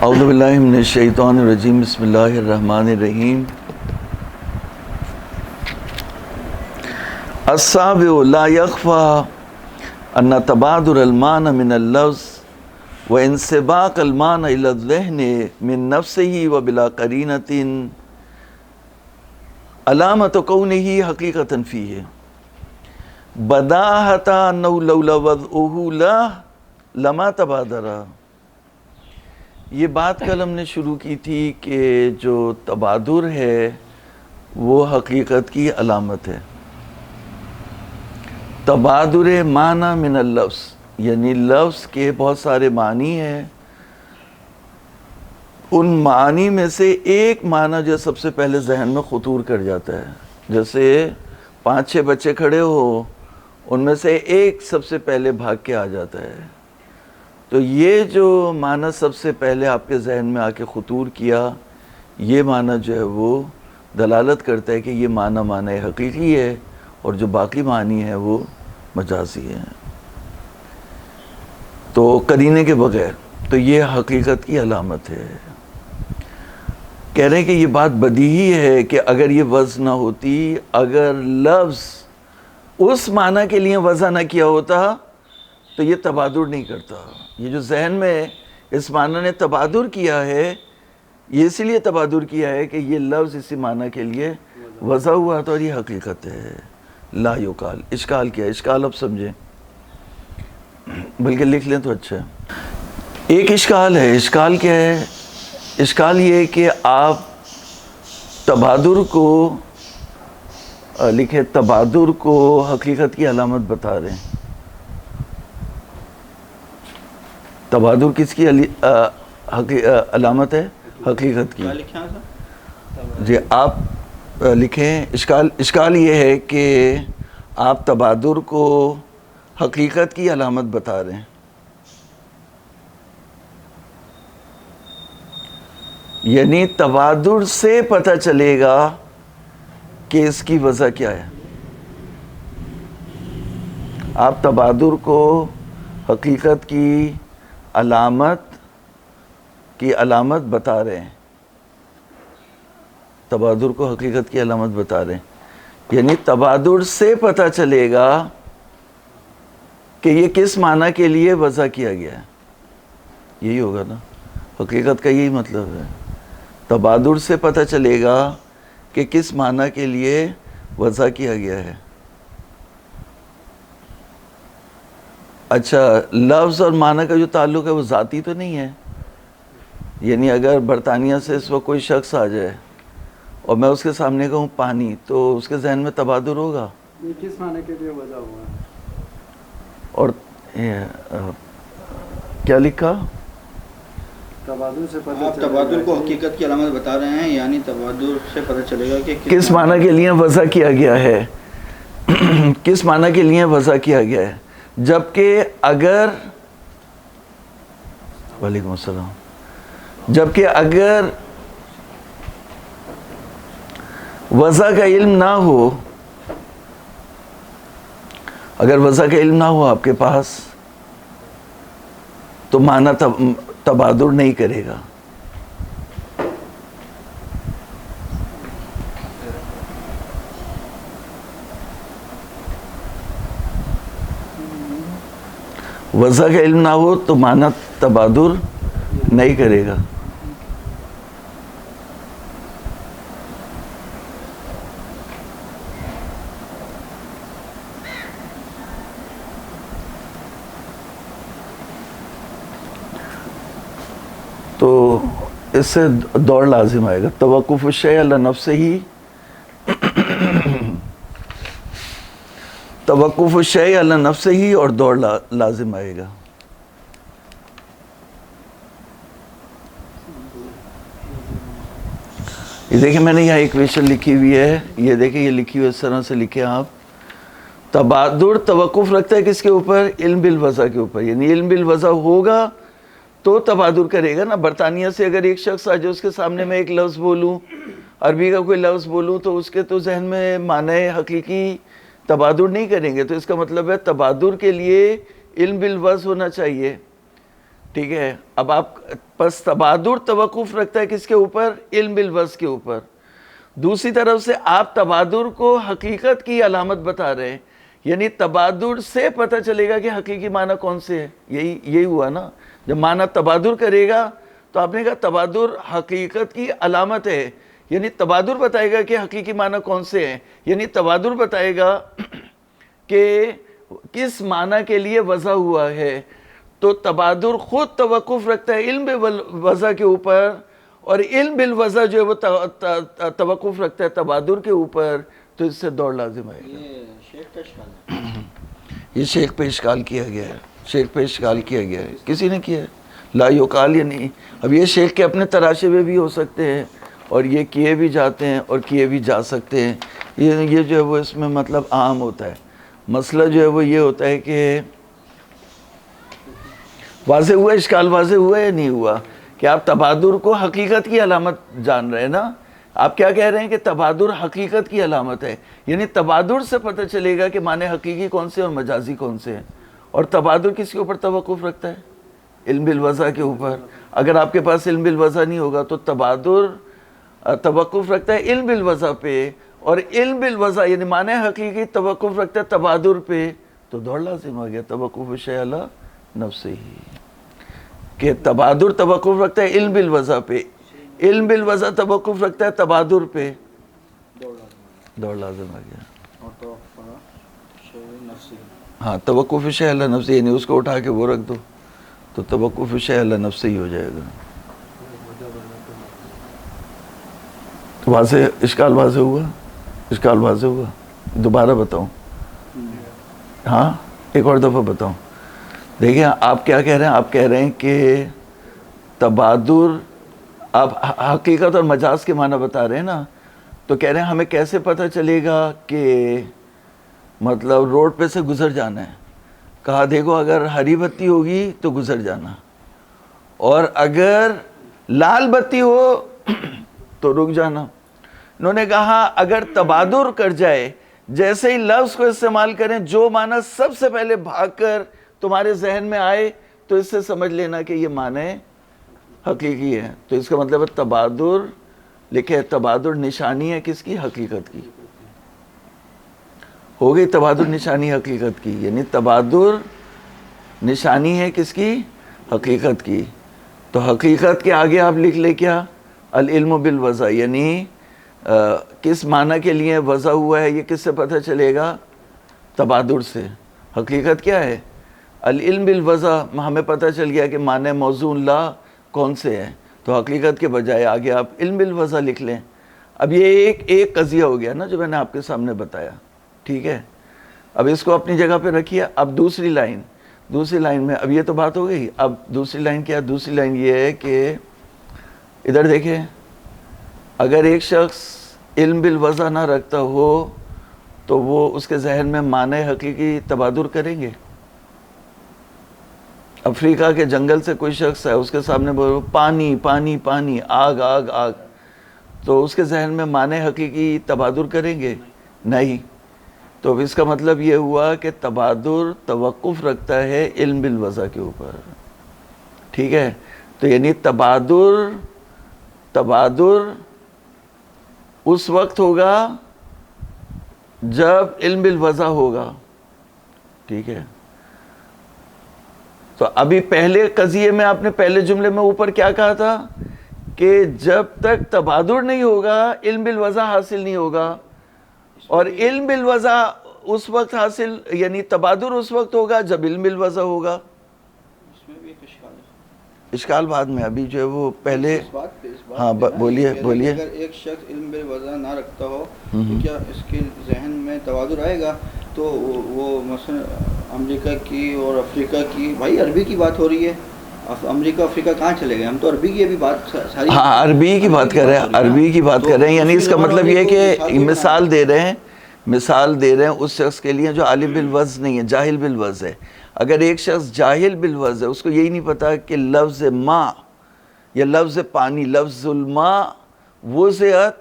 اعوذ باللہ من الشیطان الرجیم بسم اللہ الرحمن الرحیم السابع لا يخفى ان تبادر المعنى من اللفظ وانسباق المعنى الى الذهن من نفسه وبلا قرينة علامة كونه حقيقة فيه بداهة انه لولا وضعه له لما تبادر. یہ بات کل ہم نے شروع کی تھی کہ جو تبادر ہے وہ حقیقت کی علامت ہے. تبادر معنی من اللفظ یعنی لفظ کے بہت سارے معنی ہیں، ان معنی میں سے ایک معنی جو سب سے پہلے ذہن میں خطور کر جاتا ہے. جیسے 5-6 بچے کھڑے ہو، ان میں سے ایک سب سے پہلے بھاگ کے آ جاتا ہے، تو یہ جو معنی سب سے پہلے آپ کے ذہن میں آ کے خطور کیا، یہ معنی جو ہے وہ دلالت کرتا ہے کہ یہ معنی حقیقی ہے اور جو باقی معنی ہے وہ مجازی ہے، تو قرینے کے بغیر. تو یہ حقیقت کی علامت ہے. کہہ رہے ہیں کہ یہ بات بدیہی ہے کہ اگر یہ وضع نہ ہوتی، اگر لفظ اس معنی کے لیے وضع نہ کیا ہوتا تو یہ تبادر نہیں کرتا. یہ جو ذہن میں اس معنی نے تبادر کیا ہے، یہ اسی لیے تبادر کیا ہے کہ یہ لفظ اسی معنی کے لیے وضع ہوا تھا اور یہ حقیقت ہے. لا یقال. اشکال کیا ہے؟ اشکال اب سمجھیں، بلکہ لکھ لیں تو اچھا ہے. ایک اشکال ہے. اشکال کیا ہے؟ اشکال یہ ہے کہ آپ تبادر کو لکھیں، تبادر کو حقیقت کی علامت بتا رہے ہیں. تبادر کس کی علامت ہے؟ حقیقت کی. جی آپ لکھیں. اشکال یہ ہے کہ آپ تبادر کو حقیقت کی علامت بتا رہے ہیں. یعنی تبادر سے پتہ چلے گا کہ اس کی وجہ کیا ہے. آپ تبادر کو حقیقت کی علامت بتا رہے ہیں. تبادر کو حقیقت کی علامت بتا رہے ہیں، یعنی تبادر سے پتہ چلے گا کہ یہ کس معنی کے لیے وضع کیا گیا ہے. یہی ہوگا نا، حقیقت کا یہی مطلب ہے. تبادر سے پتہ چلے گا کہ کس معنی کے لیے وضع کیا گیا ہے. اچھا، لفظ اور معنی کا جو تعلق ہے وہ ذاتی تو نہیں ہے. یعنی اگر برطانیہ سے اس وقت کوئی شخص آ جائے اور میں اس کے سامنے کہوں پانی، تو اس کے ذہن میں تبادر ہوگا. یہ کس معنی کے لیے وضع ہوا ہے؟ اور کیا لکھا؟ تبادر سے پتہ آپ تبادر کو حقیقت کی علامت بتا رہے ہیں، یعنی تبادر سے پتہ چلے گا کہ کس معنی کے لیے وضع کیا گیا ہے. کس معنی کے لیے وضع کیا گیا ہے. جبکہ اگر وعلیکم السلام، جبکہ اگر وضع کا علم نہ ہو، اگر وضع کا علم نہ ہو آپ کے پاس، تو معنی تبادر نہیں کرے گا. وضع کا علم نہ ہو تو معنی تبادر نہیں کرے گا. تو اس سے دوڑ لازم آئے گا. توقف الشیء علی نفسہ، توقف الشیء علی نفسہ اور دوڑ لازم آئے گا. یہ دیکھیں میں نے یہاں ایکویشن لکھی ہوئی ہے، یہ دیکھیں یہ لکھی ہوئی اس طرح سے لکھیں آپ. تبادر توقف رکھتا ہے کس کے اوپر؟ علم بالوضع کے اوپر. یعنی علم بالوضع ہوگا تو تبادر کرے گا نا. برطانیہ سے اگر ایک شخص آ جائے، اس کے سامنے میں ایک لفظ بولوں، عربی کا کوئی لفظ بولوں، تو اس کے تو ذہن میں معنی حقیقی تبادر نہیں کریں گے. تو اس کا مطلب ہے تبادر کے لیے علم بالوضع ہونا چاہیے. ٹھیک ہے. اب آپ پس تبادر توقف رکھتا ہے کس کے اوپر؟ علم بالوضع کے اوپر. دوسری طرف سے آپ تبادر کو حقیقت کی علامت بتا رہے ہیں، یعنی تبادر سے پتہ چلے گا کہ حقیقی معنی کون سے ہے. یہی ہوا نا، جب معنی تبادر کرے گا تو آپ نے کہا تبادر حقیقت کی علامت ہے، یعنی تبادر بتائے گا کہ حقیقی معنی کون سے ہیں، یعنی تبادر بتائے گا کہ کس معنی کے لیے وضع ہوا ہے. تو تبادر خود توقف رکھتا ہے علم بالوضع کے اوپر، اور علم بالوضع جو ہے وہ توقف رکھتا ہے تبادر کے اوپر. تو اس سے دوڑ لازم آئے گا. یہ شیخ کا اشکال ہے. یہ شیخ پہ اشکال کیا گیا ہے، شیخ پہ اشکال کیا گیا ہے، کسی نے کیا ہے. لا یقال یعنی اب یہ شیخ کے اپنے تراشے ہوئے بھی ہو سکتے ہیں، اور یہ کیے بھی جاتے ہیں اور کیے بھی جا سکتے ہیں. یہ جو ہے وہ اس میں مطلب عام ہوتا ہے. مسئلہ جو ہے وہ یہ ہوتا ہے کہ واضح ہوا، اشکال واضح ہوا یا نہیں ہوا کہ آپ تبادر کو حقیقت کی علامت جان رہے ہیں نا. آپ کیا کہہ رہے ہیں کہ تبادر حقیقت کی علامت ہے، یعنی تبادر سے پتہ چلے گا کہ معنی حقیقی کون سے اور مجازی کون سے ہیں. اور تبادر کس کے اوپر توقف رکھتا ہے؟ علم بالوضع کے اوپر. اگر آپ کے پاس علم بالوضع نہیں ہوگا تو تبادر توقف رکھتا ہے علم بالوضع پہ، اور علم بالوضع یعنی معنی حقیقی توقف رکھتا ہے تبادر پہ. تو دوڑ لازم آ گیا توقف الشیء علی نفسہ ہی، کہ تبادر توقف رکھتا ہے علم بالوضع پہ، علم بالوضع توقف رکھتا ہے تبادر پہ. دوڑ لازم آ گیا. اور تو شیء نفسی. ہاں توقف الشیء علی نفسہ یعنی اس کو اٹھا کے وہ رکھ دو تو توقف الشیء علی نفسہ ہی ہو جائے گا. واضح اشکال واضح ہوا؟ اشکال واضح ہوا؟ دوبارہ بتاؤں؟ ہاں ایک اور دفعہ بتاؤں. دیکھیں آپ کیا کہہ رہے ہیں، آپ کہہ رہے ہیں کہ تبادر، آپ حقیقت اور مجاز کے معنی بتا رہے ہیں نا. تو کہہ رہے ہیں ہمیں کیسے پتہ چلے گا کہ مطلب روڈ پہ سے گزر جانا ہے. کہا دیکھو اگر ہری بتی ہوگی تو گزر جانا، اور اگر لال بتی ہو تو رک جانا. انہوں نے کہا اگر تبادر کر جائے، جیسے ہی لفظ کو استعمال کریں جو معنی سب سے پہلے بھاگ کر تمہارے ذہن میں آئے تو اس سے سمجھ لینا کہ یہ معنی حقیقی ہے. تو اس کا مطلب ہے تبادر لکھے، تبادر نشانی ہے کس کی؟ حقیقت کی. ہو گئی تبادر نشانی حقیقت کی، یعنی تبادر نشانی ہے کس کی؟ حقیقت کی. تو حقیقت کے آگے آپ لکھ لے کیا؟ العلم بالوضع، یعنی کس معنی کے لیے وضع ہوا ہے یہ کس سے پتہ چلے گا؟ تبادر سے. حقیقت کیا ہے؟ العلم بالوضع. ہمیں پتہ چل گیا کہ معنی موضوع لا کون سے ہیں، تو حقیقت کے بجائے آگے آپ علم بالوضع لکھ لیں. اب یہ ایک قضیہ ہو گیا نا جو میں نے آپ کے سامنے بتایا. ٹھیک ہے، اب اس کو اپنی جگہ پہ رکھیے. اب دوسری لائن میں اب یہ تو بات ہو گئی. اب دوسری لائن کیا؟ دوسری لائن یہ ہے کہ ادھر دیکھیں، اگر ایک شخص علم بالوضع نہ رکھتا ہو تو وہ اس کے ذہن میں معنی حقیقی تبادر کریں گے. افریقہ کے جنگل سے کوئی شخص ہے، اس کے سامنے بولو پانی پانی پانی، آگ آگ آگ، تو اس کے ذہن میں معنی حقیقی تبادر کریں گے؟ نہیں. تو اس کا مطلب یہ ہوا کہ تبادر توقف رکھتا ہے علم بالوضع کے اوپر. ٹھیک ہے، تو یعنی تبادر اس وقت ہوگا جب علم بالوضع ہوگا. ٹھیک ہے، تو ابھی پہلے قضیے میں آپ نے پہلے جملے میں اوپر کیا کہا تھا کہ جب تک تبادر نہیں ہوگا علم بالوضع حاصل نہیں ہوگا. اور علم بالوضع اس وقت حاصل، یعنی تبادر اس وقت ہوگا جب علم بالوضع ہوگا. اس میں بھی ایک اشکال ہے. اشکال بعد میں، ابھی جو ہے وہ پہلے. اس بات ہاں پہ نا، بولیے کہ بولیے. اگر ایک شخص علم بالوضع نہ رکھتا ہو تو کیا اس کے ذہن میں تبادر آئے گا؟ تو وہ مثلا امریکہ کی اور افریقہ کی، بھائی عربی کی بات ہو رہی ہے، امریکہ افریقہ کہاں چلے گئے؟ ہم تو عربی کی ابھی بات ساری، ہاں عربی کی بات کر رہے ہیں، عربی کی بات کر رہے ہیں. یعنی اس کا مطلب یہ ہے کہ مثال دے رہے ہیں اس شخص کے لیے جو عالم بالوضع نہیں ہے، جاہل بالوضع ہے. اگر ایک شخص جاہل بالوضع ہے، اس کو یہی نہیں پتا کہ لفظ ماء یا لفظ پانی، لفظ الماء وضعت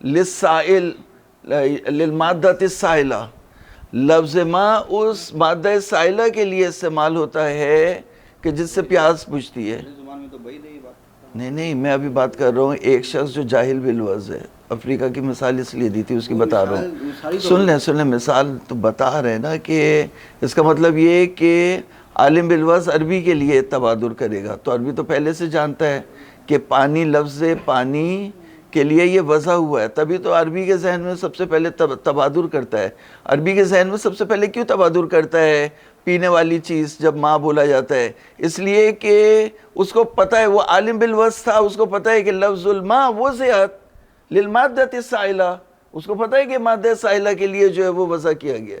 للسائل للمادۃ السائلہ، لفظ ماء اس مادہ سائلہ کے لیے استعمال ہوتا ہے کہ جس سے پیاس بجھتی ہے. زبان میں تو بھائی نہیں بات. نہیں میں ابھی بات کر رہا ہوں ایک شخص جو جاہل بالوز ہے. افریقہ کی مثال اس لیے دی تھی اس کی بتا رہا ہوں. سن لیں مثال تو بتا رہے ہیں نا کہ اس کا مطلب یہ کہ عالم بالوز عربی کے لیے تبادر کرے گا. تو عربی تو پہلے سے جانتا ہے کہ پانی، لفظ پانی کے لیے یہ وضع ہوا ہے. تبھی تو عربی کے ذہن میں سب سے پہلے تبادر کرتا ہے. عربی کے ذہن میں سب سے پہلے کیوں تبادر کرتا ہے پینے والی چیز جب ماں بولا جاتا ہے؟ اس لیے کہ اس کو پتہ ہے، وہ عالم بالوصف تھا، اس کو پتہ ہے کہ لفظ الماء وضعت للمادۃ السائلہ، اس کو پتہ ہے کہ مادہ سائلہ کے لیے جو ہے وہ وضع کیا گیا.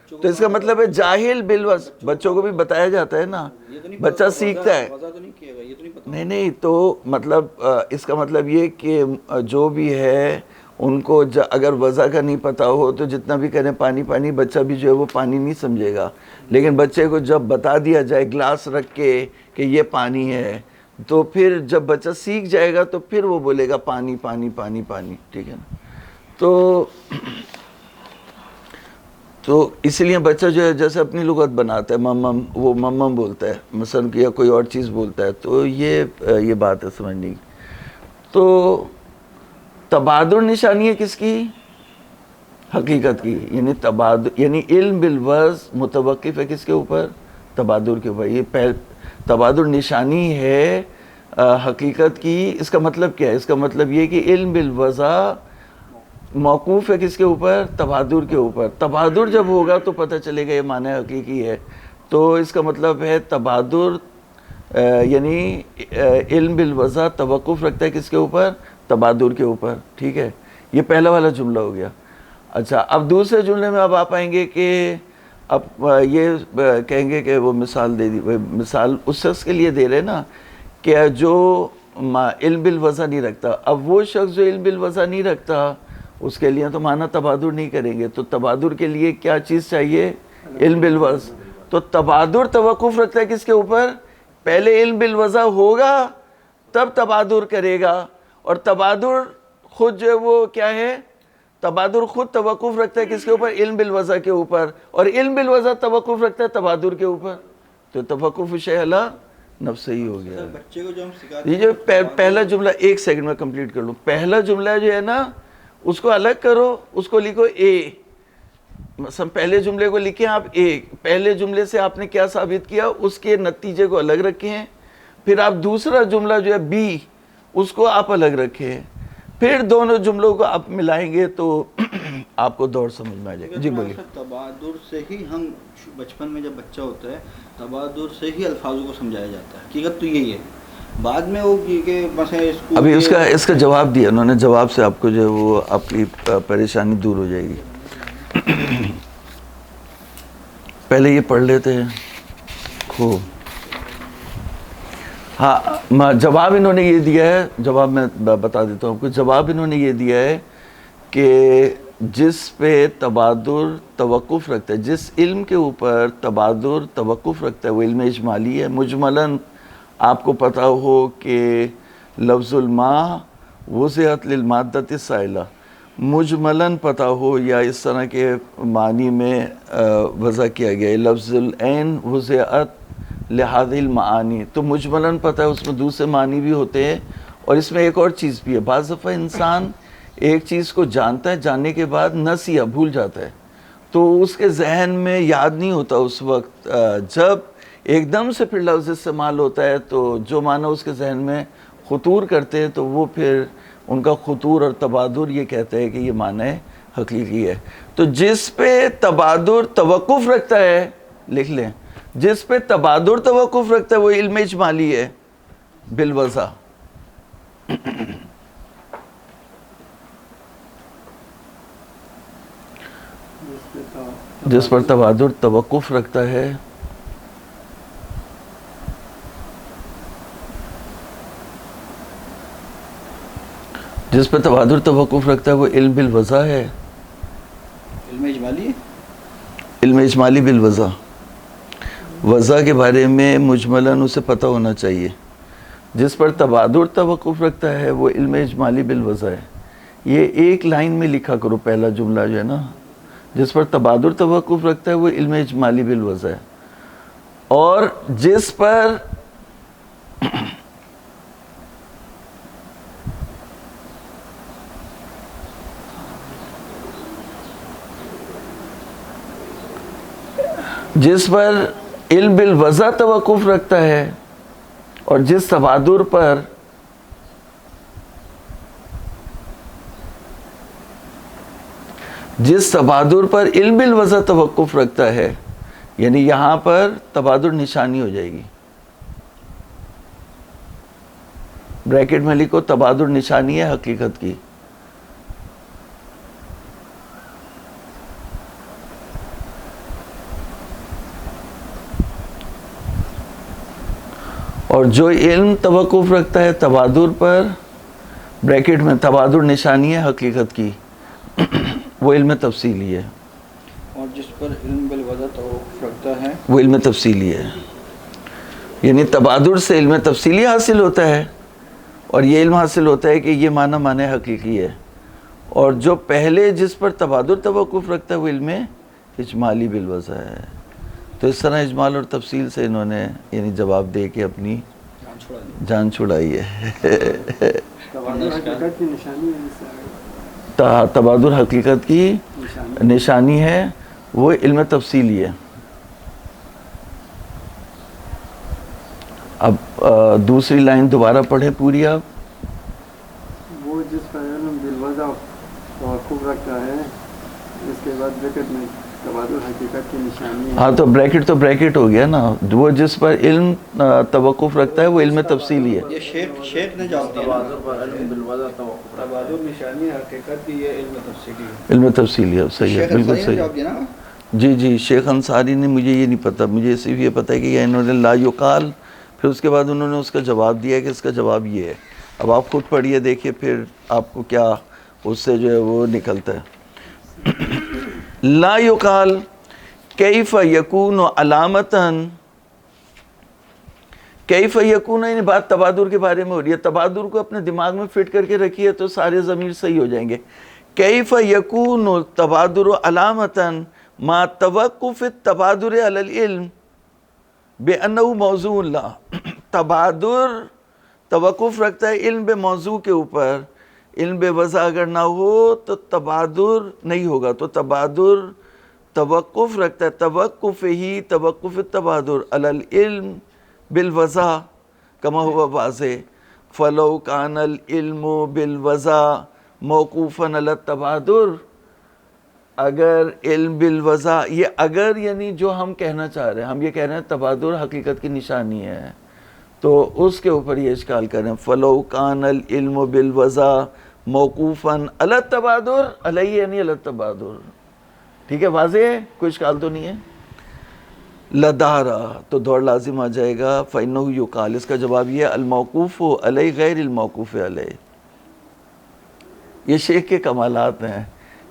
تو اس کا مطلب ہے جاہل بالوصف. بچوں کو بھی بتایا جاتا ہے نا، بچہ سیکھتا ہے. نہیں تو مطلب اس کا مطلب یہ کہ جو بھی ہے ان کو اگر وضع کا نہیں پتا ہو تو جتنا بھی کریں پانی پانی، بچہ بھی جو ہے وہ پانی نہیں سمجھے گا. لیکن بچے کو جب بتا دیا جائے گلاس رکھ کے کہ یہ پانی ہے، تو پھر جب بچہ سیکھ جائے گا تو پھر وہ بولے گا پانی پانی پانی پانی. ٹھیک ہے نا؟ تو اس لیے بچہ جو ہے جیسے اپنی لغت بناتا ہے، ممم وہ ممم بولتا ہے مثلا، یا کوئی اور چیز بولتا ہے. تو یہ بات ہے سمجھنے کی. تو تبادر نشانی ہے کس کی؟ حقیقت کی. یعنی یعنی علم بالوضع متوقف ہے کس کے اوپر؟ تبادر کے اوپر. یہ تبادر نشانی ہے حقیقت کی. اس کا مطلب کیا ہے؟ اس کا مطلب یہ کہ علم بالوضع موقوف ہے کس کے اوپر؟ تبادر کے اوپر. تبادر جب ہوگا تو پتہ چلے گا یہ معنی حقیقی ہے. تو اس کا مطلب ہے تبادر یعنی علم بالوضع توقف رکھتا ہے کس کے اوپر؟ تبادر کے اوپر. ٹھیک ہے، یہ پہلا والا جملہ ہو گیا. اچھا، اب دوسرے جملے میں اب آپ آئیں گے کہ اب یہ کہیں گے کہ وہ مثال دے دی. مثال اس شخص کے لیے دے رہے نا کہ جو علم بالوضع نہیں رکھتا. اب وہ شخص جو علم بالوضع نہیں رکھتا اس کے لیے تو معنی تبادر نہیں کریں گے. تو تبادر کے لیے کیا چیز چاہیے؟ علم بالوضع. تو تبادر توقف رکھتا ہے کس کے اوپر؟ پہلے علم بالوضع ہوگا تب تبادر کرے گا. اور تبادر خود جو ہے وہ کیا ہے؟ تبادر خود توقف رکھتا ہے کس کے اوپر؟ علم بالوضع کے اوپر. اور علم بالوضع توقف رکھتا ہے تبادر کے اوپر. تو توقف شیء علی نفسہ ہی ہو گیا. بچے کو جو ہم سکھاتے یہ جو پہلا جملہ، ایک سیکنڈ میں کمپلیٹ کر لوں. پہلا جملہ جو ہے نا اس کو الگ کرو، اس کو لکھو اے. مثلا پہلے جملے کو لکھیں آپ اے. پہلے جملے سے آپ نے کیا ثابت کیا؟ اس کے نتیجے کو الگ رکھیں. پھر آپ دوسرا جملہ جو ہے بی، اس کو آپ الگ رکھیں. پھر دونوں جملوں کو آپ ملائیں گے تو آپ کو دور سمجھ میں آ جائے گا. جی بولیے. تبادر سے ہی ہم بچپن میں جب بچہ ہوتا ہے تبادر سے ہی الفاظوں کو سمجھایا جاتا ہے. حقیقت تو یہی ہے. بعد میں وہ کہ ابھی اس کا جواب دیا انہوں نے. جواب سے آپ کو جو ہے وہ آپ کی پریشانی دور ہو جائے گی. پہلے یہ پڑھ لیتے ہیں خوب. ہاں، جواب انہوں نے یہ دیا ہے. جواب میں بتا دیتا ہوں آپ کو. جواب انہوں نے یہ دیا ہے کہ جس پہ تبادر توقف رکھتا ہے، جس علم کے اوپر تبادر توقف رکھتا ہے وہ علم اجمالی ہے. مجملاً آپ کو پتہ ہو کہ لفظ الماء وضعت للمادۃ السائلہ، مجملاً پتہ ہو یا اس طرح کے معنی میں وضع کیا گیا ہے. لفظ العین وضعت لہذه المعانی، تو مجملاً پتہ ہے اس میں دوسرے معنی بھی ہوتے ہیں. اور اس میں ایک اور چیز بھی ہے. بعض دفعہ انسان ایک چیز کو جانتا ہے، جاننے کے بعد نسیہ بھول جاتا ہے، تو اس کے ذہن میں یاد نہیں ہوتا اس وقت. جب ایک دم سے پھر لفظ استعمال ہوتا ہے تو جو معنی اس کے ذہن میں خطور کرتے ہیں تو وہ پھر ان کا خطور اور تبادر یہ کہتے ہیں کہ یہ معنی حقیقی ہے. تو جس پہ تبادر توقف رکھتا ہے، لکھ لیں، جس پہ تبادر توقف رکھتا ہے وہ علم اجمالی ہے بالوضع. جس پر تبادر توقف رکھتا ہے جس پہ تبادر توقف رکھتا ہے وہ علم بالوضع ہے. علم اجمالی، علم اجمالی بالوضع. وضع کے بارے میں مجملاً اسے پتہ ہونا چاہیے. جس پر تبادر توقف رکھتا ہے وہ علم اجمالی بالوضع ہے. یہ ایک لائن میں لکھا کرو پہلا جملہ جو ہے نا، جس پر تبادر توقف رکھتا ہے وہ علم اجمالی بالوضع ہے. اور جس پر علم بالوضع توقف رکھتا ہے، اور جس تبادر پر علم بالوضع توقف رکھتا ہے، یعنی یہاں پر تبادر نشانی ہو جائے گی، بریکٹ میں لکھو تبادر نشانی ہے حقیقت کی. اور جو علم توقف رکھتا ہے تبادر پر، بریکٹ میں تبادر نشانی ہے حقیقت کی، وہ علم تفصیلی ہے. اور جس پر علم بالوضع توقف رکھتا ہے وہ علم تفصیلی ہے، یعنی تبادر سے علم تفصیلی حاصل ہوتا ہے، اور یہ علم حاصل ہوتا ہے کہ یہ معنی حقیقی ہے. اور جو پہلے جس پر تبادر توقف رکھتا ہے وہ علم اجمالی بالوضع ہے. تو اس طرح اجمال اور تفصیل سے انہوں نے یعنی جواب دے کے اپنی جان چھڑائی ہے. تبادر حقیقت کی نشانی ہے اس سے تبادر حقیقت کی نشانی ہے، وہ علم تفصیلی ہے. اب دوسری لائن دوبارہ پڑھیں پوری آپ. وہ جس پر علم بالوضع توقف رکھتا ہے، اس کے بعد بریکٹ میں تبادر حقیقت کی نشانی ہے. ہاں تو بریکٹ ہو گیا نا. وہ جس پر علم توقف رکھتا ہے وہ علم تفصیلی ہے. یہ شیخ نے جواب دیا. تبادر پر علم بالوضع توقف، تبادر نشانی حقیقت کی، یہ علم تفصیلی ہے. علم تفصیلی ہے، صحیح ہے، بالکل صحیح. جواب دیا نا. جی شیخ انصاری نے، مجھے یہ نہیں پتا، مجھے صرف یہ پتا ہے کہ انہوں نے لا یقال، پھر اس کے بعد انہوں نے اس کا جواب دیا کہ اس کا جواب یہ ہے. اب آپ خود پڑھیے، دیکھیے پھر آپ کو کیا اس سے جو ہے وہ نکلتا ہے. لا یقال کیف یکون علامتاً، کیف یکون، یعنی بات تبادر کے بارے میں ہو رہی ہے. تبادر کو اپنے دماغ میں فٹ کر کے رکھیے تو سارے ضمیر صحیح ہو جائیں گے. کیف یکون تبادر علامتاً ما توقف التبادر علی العلم بأنہ موضوع لا. تبادر توقف رکھتا ہے علم بے موضوع کے اوپر. علم بے وضع اگر نہ ہو تو تبادر نہیں ہوگا. تو تبادر توقف رکھتا ہے، توقف التبادر علی العلم بالوضع کما ہوا واضح. فلو کان العلم بالوضع موقوفا علی التبادر، اگر علم بالوضع، یہ اگر یعنی جو ہم کہنا چاہ رہے ہیں، ہم یہ کہہ رہے ہیں تبادر حقیقت کی نشانی ہے، تو اس کے اوپر یہ اشکال کر رہے ہیں. فلو کان العلم بالوضع موقوفا علی التبادر، علیہ یعنی علی التبادر. ٹھیک ہے، واضح ہے، کوئی اشکال تو نہیں ہے. لدارا تو دوڑ لازم آ جائے گا. فإنه يقال، اس کا جواب یہ ہے الموقوف علیہ غیر الموقوف علیہ. یہ شیخ کے کمالات ہیں،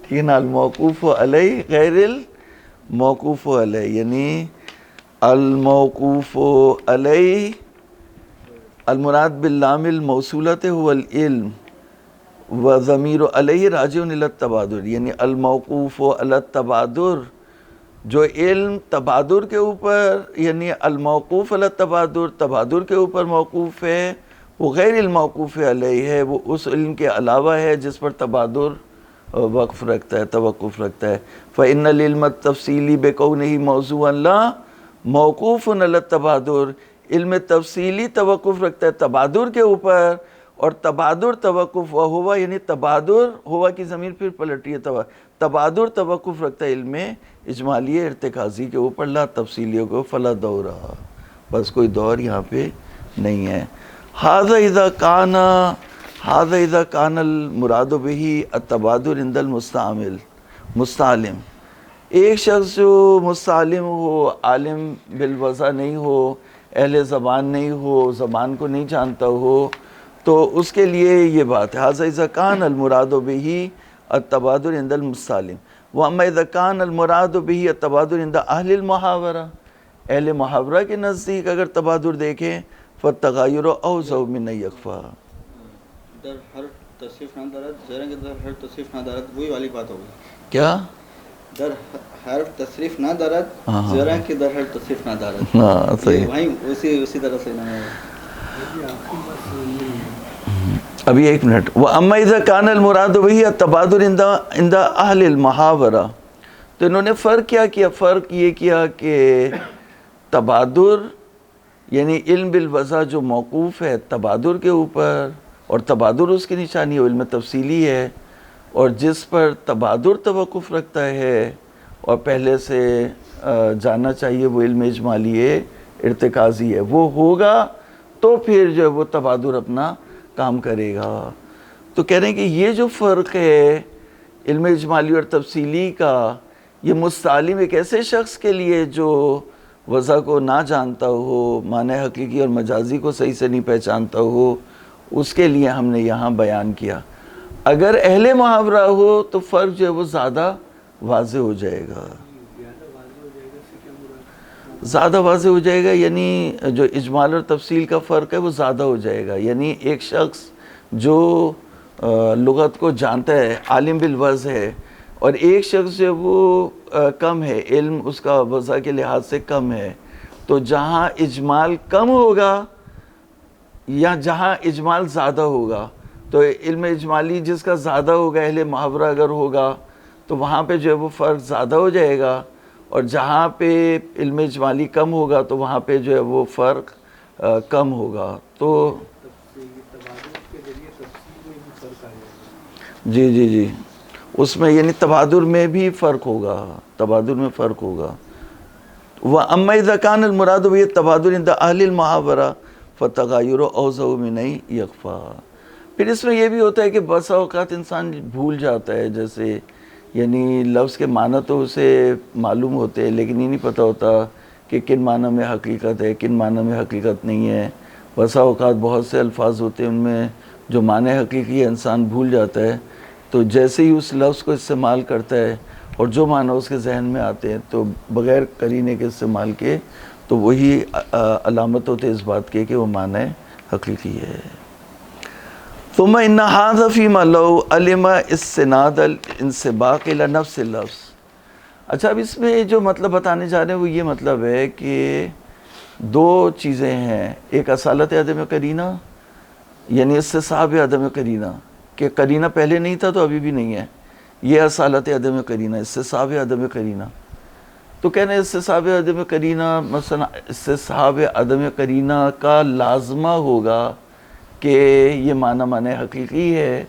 ٹھیک ہے نا. الموقوف علیہ غیر الموقوف علیہ، یعنی الموقوف علیہ المراد باللام الموصولۃ هو العلم وضمیر علیہ راجع الی التبادر. یعنی الموقوف علی التبادر، جو علم تبادر کے اوپر، یعنی الموقوف علی التبادر، تبادر کے اوپر موقوف ہے، وہ غیر الموقوف علیہ ہے، وہ اس علم کے علاوہ ہے جس پر تبادر وقف رکھتا ہے، توقف رکھتا ہے. فإن العلم التفصیلی بکونہ موضوعا لا موقوف علی التبادر، علم تفصیلی توقف رکھتا ہے تبادر کے اوپر، اور تبادر توقف ہوا، یعنی تبادر ہوا کی ضمیر پھر پلٹی ہے، تبادر توقف رکھتا ہے علم اجمالی ارتکازی کے اوپر، لا تفصیلیوں کو. فلا دورہ، بس کوئی دور یہاں پہ نہیں ہے. ھذا اذا کان المراد به التبادر عند المستعمل مستعلم. ایک شخص جو مستعلم ہو، عالم بالوضع نہیں ہو، اہل زبان نہیں ہو، زبان کو نہیں جانتا ہو، تو اس کے لیے یہ بات ہے. ھذا اذا کان المراد به التبادر عند المستعلم. واما اذا کان المراد به التبادر عند اہل المحاورہ، اہل محاورہ کے نزدیک اگر تبادر دیکھیں فالتغایر اوضح من ان یخفی. در ہر تصریف نادارت، زیریں کہ در ہر تصریف نادارت وہی والی بات ہوگی. کیا در حرف تصریف نہ دارد ہاں۔ زیرا کہ در حرف تصریف نہ دارد. ہاں صحیح. وہیں اسی طرح سے انہوں نے ابھی ایک منٹ. وَأَمَّا إِذَا كَانَ الْمُرَادُ بِهِ التَّبَادُلُ عِنْدَ أَهْلِ الْمُحَاوَرَةِ. تو انہوں نے فرق کیا کیا؟ فرق یہ کیا کہ تبادر یعنی علم بالوضع جو موقوف ہے تبادر کے اوپر، اور تبادر اس کی نشانی علم تفصیلی ہے، اور جس پر تبادر توقف رکھتا ہے اور پہلے سے جاننا چاہیے وہ علم اجمالی ہے، ارتکازی ہے، وہ ہوگا تو پھر جو ہے وہ تبادر اپنا کام کرے گا. تو کہہ رہے ہیں کہ یہ جو فرق ہے علم اجمالی اور تفصیلی کا، یہ مستعلم ایک ایسے شخص کے لیے جو وضع کو نہ جانتا ہو، معنی حقیقی اور مجازی کو صحیح سے نہیں پہچانتا ہو، اس کے لیے ہم نے یہاں بیان کیا. اگر اہل محاورہ ہو تو فرق جو ہے وہ زیادہ واضح ہو جائے گا. زیادہ واضح ہو جائے گا یعنی جو اجمال اور تفصیل کا فرق ہے وہ زیادہ ہو جائے گا. یعنی ایک شخص جو لغت کو جانتا ہے، عالم بالوضع ہے، اور ایک شخص جو وہ کم ہے، علم اس کا وضع کے لحاظ سے کم ہے، تو جہاں اجمال کم ہوگا یا جہاں اجمال زیادہ ہوگا، تو علم اجمالی جس کا زیادہ ہوگا، اہل محاورہ اگر ہوگا تو وہاں پہ جو ہے وہ فرق زیادہ ہو جائے گا، اور جہاں پہ علم اجمالی کم ہوگا تو وہاں پہ جو ہے وہ فرق کم ہوگا. تو جی اس میں یعنی تبادر میں بھی فرق ہوگا، تبادر میں فرق ہوگا. وَأَمَّا إِذَا كَانَ الْمُرَادُ بِهِ التَّبَادُلُ عِنْدَ أَهْلِ الْمُحَاوَرَةِ فَالتَّغَايُرُ أَوْضَحُ مِنْ أَنْ يَخْفَىٰ. پھر اس میں یہ بھی ہوتا ہے کہ بسا اوقات انسان بھول جاتا ہے، جیسے یعنی لفظ کے معنی تو اسے معلوم ہوتے ہیں لیکن یہ نہیں پتہ ہوتا کہ کن معنی میں حقیقت ہے، کن معنی میں حقیقت نہیں ہے. بسا اوقات بہت سے الفاظ ہوتے ہیں ان میں جو معنی حقیقی ہے انسان بھول جاتا ہے، تو جیسے ہی اس لفظ کو استعمال کرتا ہے اور جو معنی اس کے ذہن میں آتے ہیں تو بغیر قرینے کے استعمال کے تو وہی علامت ہوتے اس بات کے کہ وہ معنی حقیقی ہے. ثم ان هذا فيما لو علم استناد الانسباق الى نفس اللفظ. اچھا اب اس میں جو مطلب بتانے جا رہے ہیں وہ یہ مطلب ہے کہ دو چیزیں ہیں، ایک اصالت عدم قرینہ یعنی استصحاب عدم قرینہ، کہ قرینہ پہلے نہیں تھا تو ابھی بھی نہیں ہے، یہ اصالت عدم قرینہ، استصحاب عدم قرینہ. تو کہنا ہے استصحاب عدم قرینہ، مثلا استصحاب عدم قرینہ کا لازمہ ہوگا کہ یہ معنی حقیقی ہے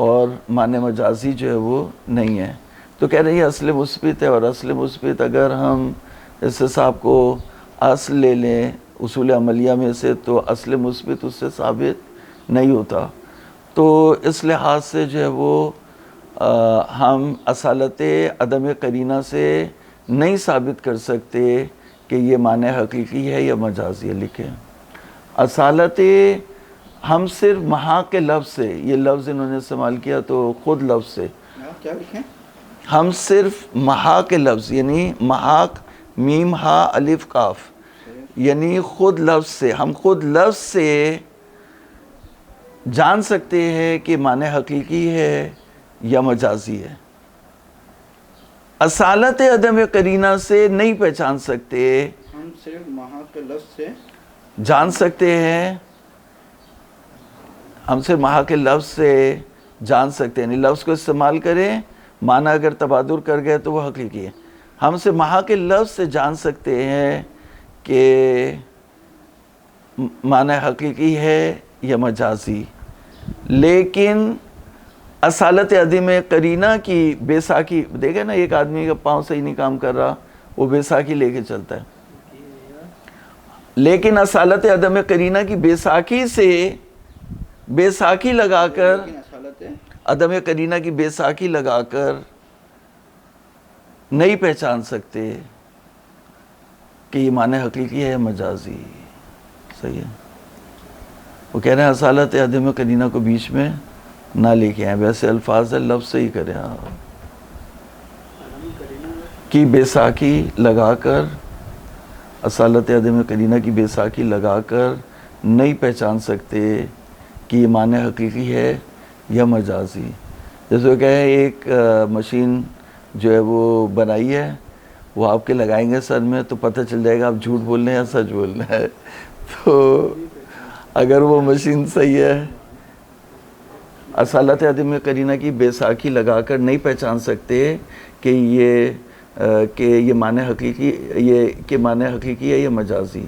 اور معنی مجازی جو ہے وہ نہیں ہے. تو کہہ رہے ہیں یہ اصل مثبت ہے، اور اصل مثبت اگر ہم استصحاب کو اصل لے لیں اصول عملیہ میں سے تو اصل مثبت اس سے ثابت نہیں ہوتا. تو اس لحاظ سے جو ہے وہ ہم اصالت عدم قرینہ سے نہیں ثابت کر سکتے کہ یہ معنی حقیقی ہے یا مجازی ہے. لکھیں اصالت ہم صرف محاق کے لفظ سے، یہ لفظ انہوں نے استعمال کیا تو خود لفظ سے، کیا لکھیں؟ ہم صرف محاق کے لفظ یعنی محاق میم ہا الف قاف یعنی خود لفظ سے، ہم خود لفظ سے جان سکتے ہیں کہ معنی حقیقی ہے یا مجازی ہے. اصالت عدم قرینہ سے نہیں پہچان سکتے، ہم صرف محاق کے لفظ سے جان سکتے ہیں، ہم صرف محاق کے لفظ سے جان سکتے ہیں، یعنی لفظ کو استعمال کریں، معنی اگر تبادر کر گئے تو وہ حقیقی ہے. ہم صرف محاق کے لفظ سے جان سکتے ہیں کہ معنی حقیقی ہے یا مجازی. لیکن اصالت عدم قرینہ کی بیساکھی، دیکھیں نا ایک آدمی کا پاؤں صحیح نہیں کام کر رہا، وہ بیساکھی لے کے چلتا ہے، لیکن اصالت عدم قرینہ کی بیساکھی سے، بیساکھی لگا کر، عدم قرینہ کی بیساکھی لگا کر نہیں پہچان سکتے کہ یہ معنی حقیقی ہے مجازی. صحیح ہے. وہ کہہ رہے ہیں اصالت عدم قرینہ کو بیچ میں نہ لے کے آئیں، ویسے الفاظ ہے لفظ سے ہی کریں. کی بیساکھی لگا کر، اصالت عدم قرینہ کی بیساکھی لگا کر نہیں پہچان سکتے کہ یہ معنی حقیقی ہے یا مجازی. جیسے وہ کہیں ایک مشین جو ہے وہ بنائی ہے وہ آپ کے لگائیں گے سر میں تو پتہ چل جائے گا آپ جھوٹ بول رہے ہیں یا سچ بول رہے ہیں. تو اگر وہ مشین صحیح ہے، اصالت عدم قرینہ کی بیساکھی لگا کر نہیں پہچان سکتے کہ یہ معنی حقیقی، یہ کہ معنی حقیقی ہے یا مجازی.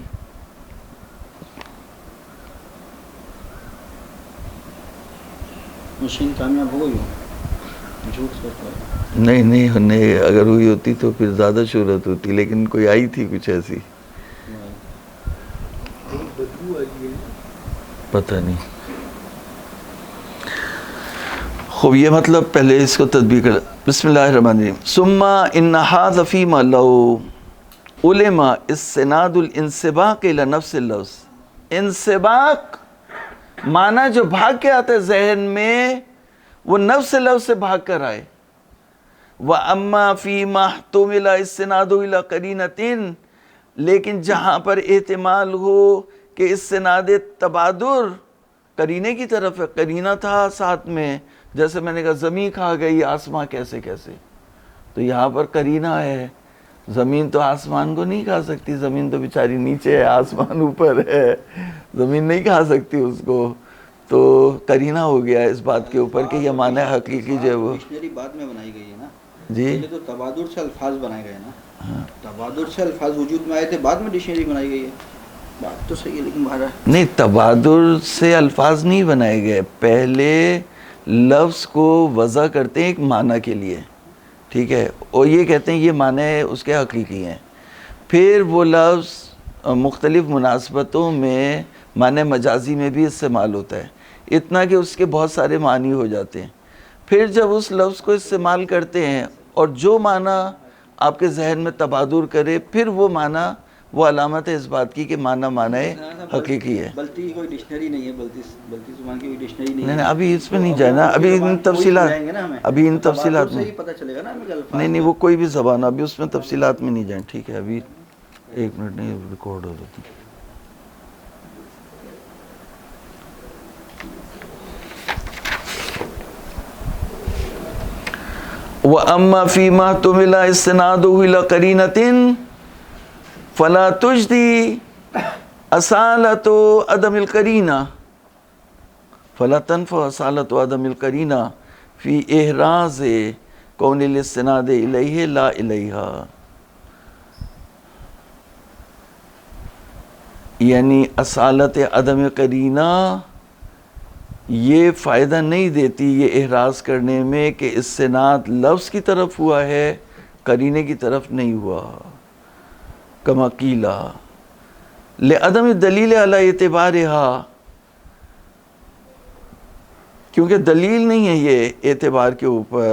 مشین کامیاب ہو گئی ہو جھوٹ سوچ رہا نہیں اگر ہوئی ہوتی تو پھر زیادہ شہرت ہوتی، لیکن کوئی آئی تھی کچھ ایسی، بدبو آئی ہے. پتہ نہیں. خوب یہ مطلب پہلے اس کو تطبیق کر. بسم اللہ الرحمن الرحیم. ثم ان هذا فيما لو علم استناد الانسباق الى نفس اللفظ. انسباق معنی جو بھاگ کے آتا ہے ذہن میں وہ نفس لفظ سے بھاگ کر آئے. وَأَمَّا فِي مَا احْتُمِلَ اسْتِنَادُهُ إِلَىٰ قَرِينَةٍ، لیکن جہاں پر احتمال ہو کہ استناد تبادر قرینے کی طرف ہے، قرینہ تھا ساتھ میں، جیسے میں نے کہا زمین کھا گئی آسمان کیسے، تو یہاں پر قرینہ ہے. زمین تو آسمان کو نہیں کھا سکتی، زمین تو بیچاری نیچے ہے، آسمان اوپر ہے، زمین نہیں کھا سکتی اس کو. تو قرینہ ہو گیا اس بات کے اوپر کہ یہ معنی حقیقی جو ہے وہ ڈکشنری بعد میں بنائی گئی ہے نا. جی پہلے تو تبادر سے الفاظ بنائے گئے نا. تبادر سے الفاظ وجود میں آئے تھے، بعد میں ڈکشنری بنائی گئی ہے. بات تو صحیح ہے لیکن ہمارا نہیں، تبادر سے الفاظ نہیں بنائے گئے. پہلے لفظ کو وضع کرتے ہیں ایک معنی کے لیے، ٹھیک ہے، اور یہ کہتے ہیں یہ معنی اس کے حقیقی ہیں. پھر وہ لفظ مختلف مناسبتوں میں معنی مجازی میں بھی استعمال ہوتا ہے، اتنا کہ اس کے بہت سارے معنی ہو جاتے ہیں. پھر جب اس لفظ کو استعمال کرتے ہیں اور جو معنی آپ کے ذہن میں تبادر کرے، پھر وہ معنی وہ علامت ہے اس بات کی کہ معنی حقیقی ہے. بلتی کوئی ڈکشنری نہیں ہے، بلتی زبان کی کوئی ڈکشنری نہیں ہے. نہیں ابھی اس میں نہیں جانا، ابھی ان تفصیلات میں پتہ چلے گا نا ہمیں الفاظ. نہیں وہ کوئی بھی زبان، ابھی اس میں تفصیلات میں نہیں جائیں، ٹھیک ہے. ابھی ایک منٹ نہیں ریکارڈ ہو جاتی. وَأَمَّا فِي مَا احْتُمِلَ اسْتِنَادُهُ إِلَىٰ قَرِينَةٍ فَلَا تُجْدِي أَصَالَةُ عَدَمِ الْقَرِينَةِ فَلَا تَنْفَعُ أَصَالَةُ عَدَمِ الْقَرِينَةِ فِي إِحْرَازِ كَوْنِ الِاسْتِنَادِ إِلَيْهِ لَا إِلَيْهَا. یعنی اصالت عدم قرینہ یہ فائدہ نہیں دیتی یہ احراز کرنے میں کہ استناد لفظ کی طرف ہوا ہے، قرینے کی طرف نہیں ہوا. کما قیلا لعدم الدلیل علی اعتبارها، کیونکہ دلیل نہیں ہے یہ اعتبار کے اوپر،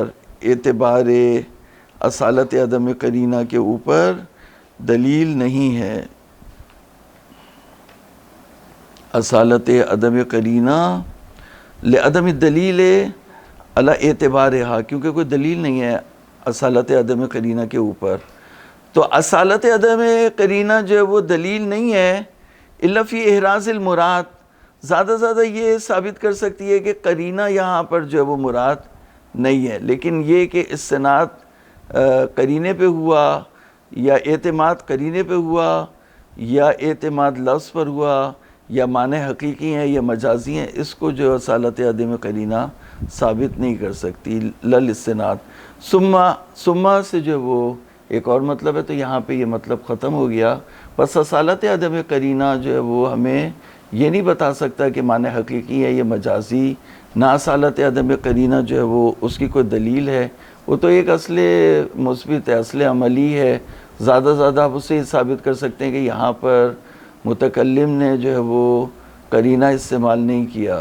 اعتبار اصالت عدم قرینہ کے اوپر دلیل نہیں ہے. اصالت عدم قرینہ لعدم الدلیل علی اعتبارها، کیونکہ کوئی دلیل نہیں ہے اصالت عدم قرینہ کے اوپر. تو اصالت عدم قرینہ جو ہے وہ دلیل نہیں ہے الا فی احراز المراد. زیادہ زیادہ یہ ثابت کر سکتی ہے کہ قرینہ یہاں پر جو ہے وہ مراد نہیں ہے، لیکن یہ کہ استناد قرینے پہ ہوا یا اعتماد قرینے پہ ہوا یا اعتماد لفظ پر ہوا یا معنی حقیقی ہیں یا مجازی ہیں، اس کو جو اصالت عدم قرینہ ثابت نہیں کر سکتی للاستناد. ثم سے جو وہ ایک اور مطلب ہے، تو یہاں پہ یہ مطلب ختم ہو گیا. بس اصالت عدم قرینہ جو ہے وہ ہمیں یہ نہیں بتا سکتا کہ معنی حقیقی ہے یا مجازی. نہ اصالت عدم قرینہ جو ہے وہ اس کی کوئی دلیل ہے، وہ تو ایک اصل مثبت ہے، اصل عملی ہے. زیادہ زیادہ آپ اسے ثابت کر سکتے ہیں کہ یہاں پر متکلم نے جو ہے وہ قرینہ استعمال نہیں کیا،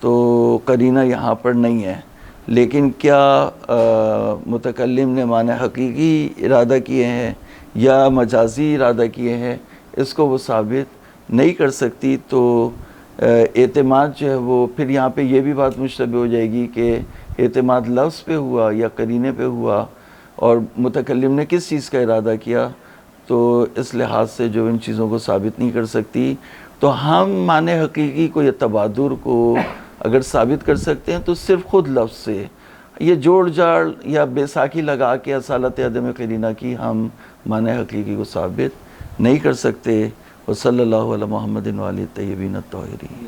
تو قرینہ یہاں پر نہیں ہے. لیکن کیا متکلم نے معنی حقیقی ارادہ کیے ہیں یا مجازی ارادہ کیے ہیں، اس کو وہ ثابت نہیں کر سکتی. تو اعتماد جو ہے وہ پھر یہاں پہ یہ بھی بات مشتبہ ہو جائے گی کہ اعتماد لفظ پہ ہوا یا قرینے پہ ہوا اور متکلم نے کس چیز کا ارادہ کیا، تو اس لحاظ سے جو ان چیزوں کو ثابت نہیں کر سکتی. تو ہم معنی حقیقی کو یا تبادر کو اگر ثابت کر سکتے ہیں تو صرف خود لفظ سے. یہ جوڑ جاڑ یا بیساکھی لگا کے اصالت عدم قرینہ کی ہم معنی حقیقی کو ثابت نہیں کر سکتے. وصلی اللہ علی محمد وآلہ الطیبین الطاہرین.